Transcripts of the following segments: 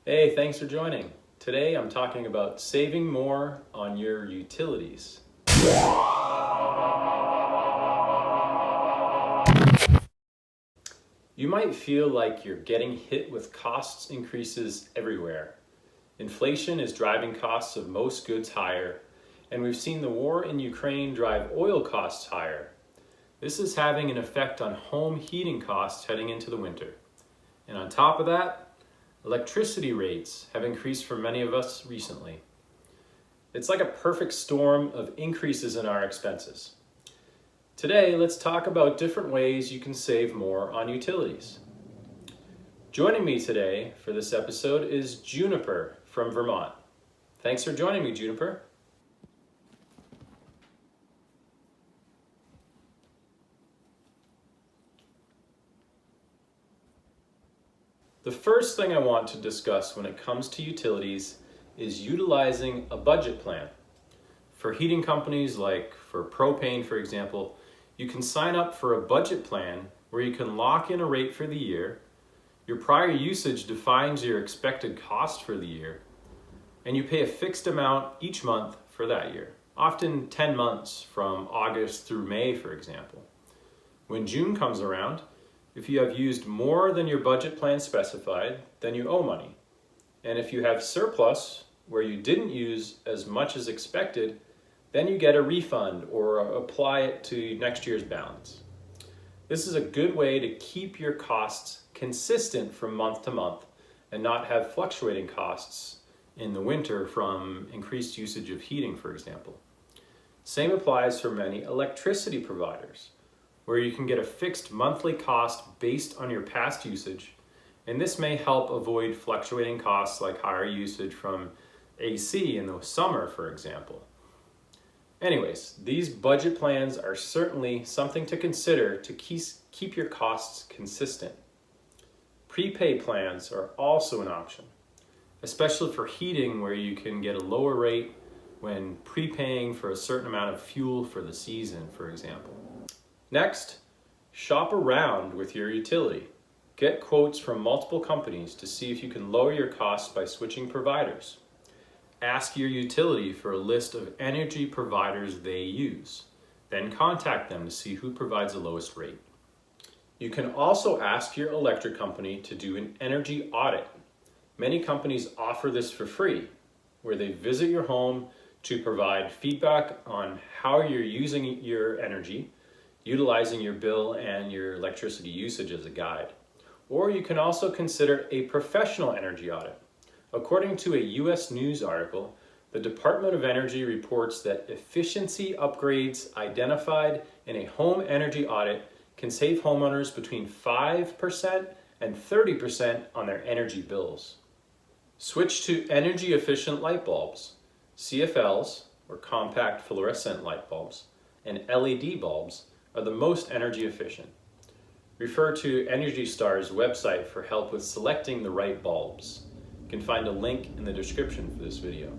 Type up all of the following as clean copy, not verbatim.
Hey, thanks for joining. Today I'm talking about saving more on your utilities. You might feel like you're getting hit with costs increases everywhere. Inflation is driving costs of most goods higher, and we've seen the war in Ukraine drive oil costs higher. This is having an effect on home heating costs heading into the winter. And on top of that, electricity rates have increased for many of us recently. It's like a perfect storm of increases in our expenses. Today, let's talk about different ways you can save more on utilities. Joining me today for this episode is Juniper from Vermont. Thanks for joining me, Juniper. The first thing I want to discuss when it comes to utilities is utilizing a budget plan. For heating companies like for propane, for example, you can sign up for a budget plan where you can lock in a rate for the year. Your prior usage defines your expected cost for the year, and you pay a fixed amount each month for that year, often 10 months from August through May, for example. When June comes around, if you have used more than your budget plan specified, then you owe money. And if you have surplus where you didn't use as much as expected, then you get a refund or apply it to next year's balance. This is a good way to keep your costs consistent from month to month and not have fluctuating costs in the winter from increased usage of heating, for example. Same applies for many electricity providers, where you can get a fixed monthly cost based on your past usage, and this may help avoid fluctuating costs like higher usage from AC in the summer, for example. Anyways, these budget plans are certainly something to consider to keep your costs consistent. Prepaid plans are also an option, especially for heating where you can get a lower rate when prepaying for a certain amount of fuel for the season, for example. Next, shop around with your utility. Get quotes from multiple companies to see if you can lower your costs by switching providers. Ask your utility for a list of energy providers they use. Then contact them to see who provides the lowest rate. You can also ask your electric company to do an energy audit. Many companies offer this for free, where they visit your home to provide feedback on how you're using your energy, utilizing your bill and your electricity usage as a guide. Or you can also consider a professional energy audit. According to a US News article, the Department of Energy reports that efficiency upgrades identified in a home energy audit can save homeowners between 5% and 30% on their energy bills. Switch to energy efficient light bulbs. CFLs, or compact fluorescent light bulbs, and LED bulbs are the most energy efficient. Refer to Energy Star's website for help with selecting the right bulbs. You can find a link in the description for this video.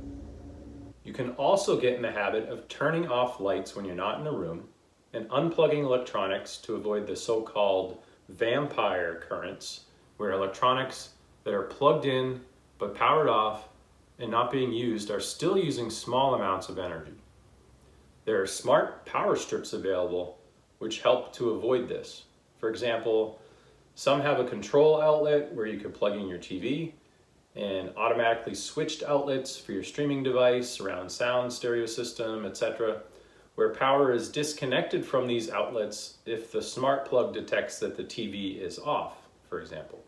You can also get in the habit of turning off lights when you're not in a room and unplugging electronics to avoid the so-called vampire currents, where electronics that are plugged in but powered off and not being used are still using small amounts of energy. There are smart power strips available which help to avoid this. For example, some have a control outlet where you can plug in your TV, and automatically switched outlets for your streaming device, surround sound stereo system, etc., where power is disconnected from these outlets if the smart plug detects that the TV is off, for example.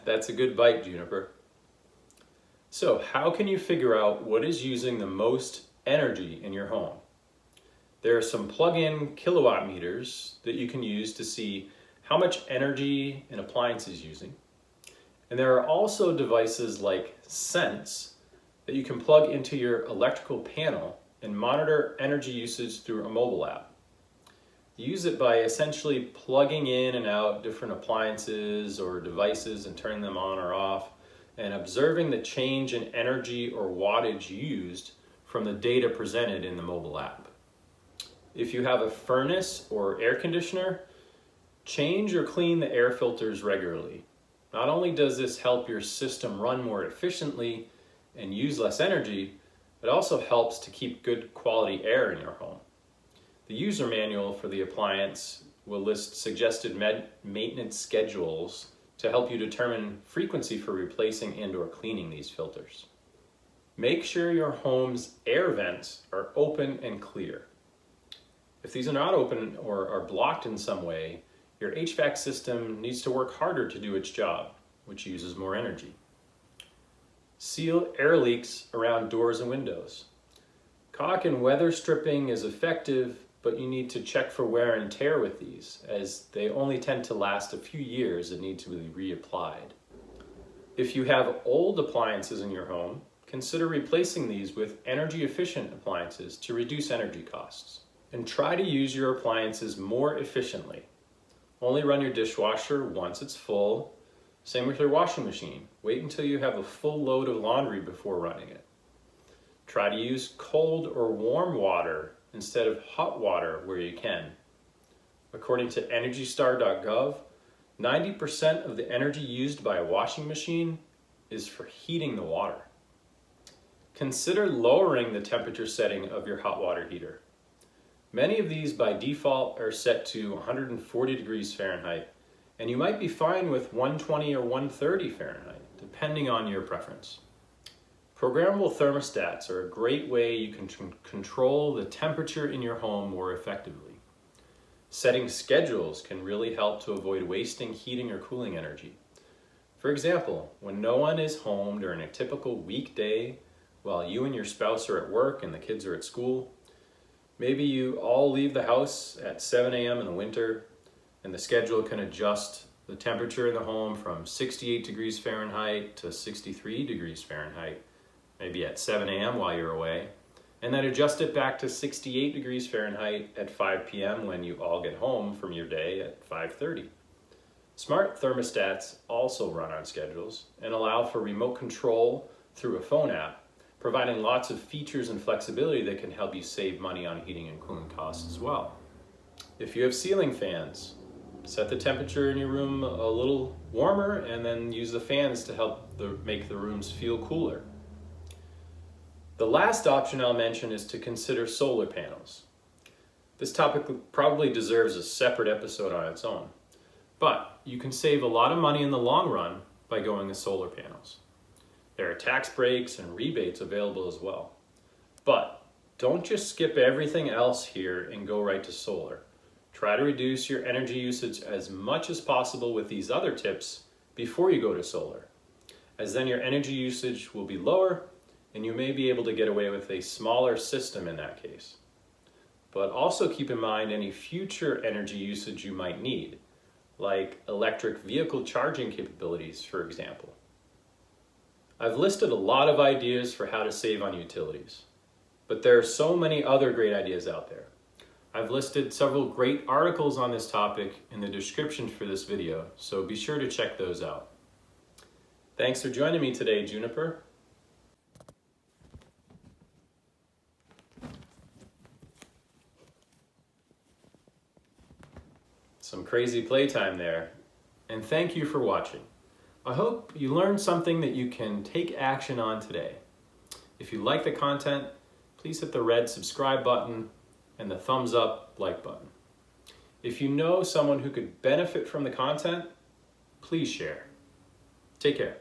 That's a good bite, Juniper. So, how can you figure out what is using the most energy in your home? There are some plug-in kilowatt meters that you can use to see how much energy an appliance is using. And there are also devices like Sense that you can plug into your electrical panel and monitor energy usage through a mobile app. You use it by essentially plugging in and out different appliances or devices and turning them on or off, and observing the change in energy or wattage used from the data presented in the mobile app. If you have a furnace or air conditioner, Change or clean the air filters regularly. Not only does this help your system run more efficiently and use less energy, it also helps to keep good quality air in your home. The user manual for the appliance will list suggested maintenance schedules to help you determine frequency for replacing and/or cleaning these filters. Make sure your home's air vents are open and clear. If these are not open or are blocked in some way, your HVAC system needs to work harder to do its job, which uses more energy. Seal air leaks around doors and windows. Caulk and weather stripping is effective, but you need to check for wear and tear with these, as they only tend to last a few years and need to be reapplied. If you have old appliances in your home, consider replacing these with energy-efficient appliances to reduce energy costs. And try to use your appliances more efficiently. Only run your dishwasher once it's full. Same with your washing machine. Wait until you have a full load of laundry before running it. Try to use cold or warm water instead of hot water where you can. According to EnergyStar.gov, 90% of the energy used by a washing machine is for heating the water. Consider lowering the temperature setting of your hot water heater. Many of these by default are set to 140 degrees Fahrenheit, and you might be fine with 120 or 130 Fahrenheit, depending on your preference. Programmable thermostats are a great way you can control the temperature in your home more effectively. Setting schedules can really help to avoid wasting heating or cooling energy. For example, when no one is home during a typical weekday while you and your spouse are at work and the kids are at school, maybe you all leave the house at 7 a.m. in the winter, and the schedule can adjust the temperature in the home from 68 degrees Fahrenheit to 63 degrees Fahrenheit, maybe at 7 a.m. while you're away, and then adjust it back to 68 degrees Fahrenheit at 5 p.m. when you all get home from your day at 5:30. Smart thermostats also run on schedules and allow for remote control through a phone app, providing lots of features and flexibility that can help you save money on heating and cooling costs as well. If you have ceiling fans, set the temperature in your room a little warmer and then use the fans to help make the rooms feel cooler. The last option I'll mention is to consider solar panels. This topic probably deserves a separate episode on its own, but you can save a lot of money in the long run by going with solar panels. There are tax breaks and rebates available as well. But don't just skip everything else here and go right to solar. Try to reduce your energy usage as much as possible with these other tips before you go to solar, as then your energy usage will be lower and you may be able to get away with a smaller system in that case. But also keep in mind any future energy usage you might need, like electric vehicle charging capabilities, for example. I've listed a lot of ideas for how to save on utilities, but there are so many other great ideas out there. I've listed several great articles on this topic in the description for this video, so be sure to check those out. Thanks for joining me today, Juniper. Some crazy playtime there, and thank you for watching. I hope you learned something that you can take action on today. If you like the content, please hit the red subscribe button and the thumbs up like button. If you know someone who could benefit from the content, please share. Take care.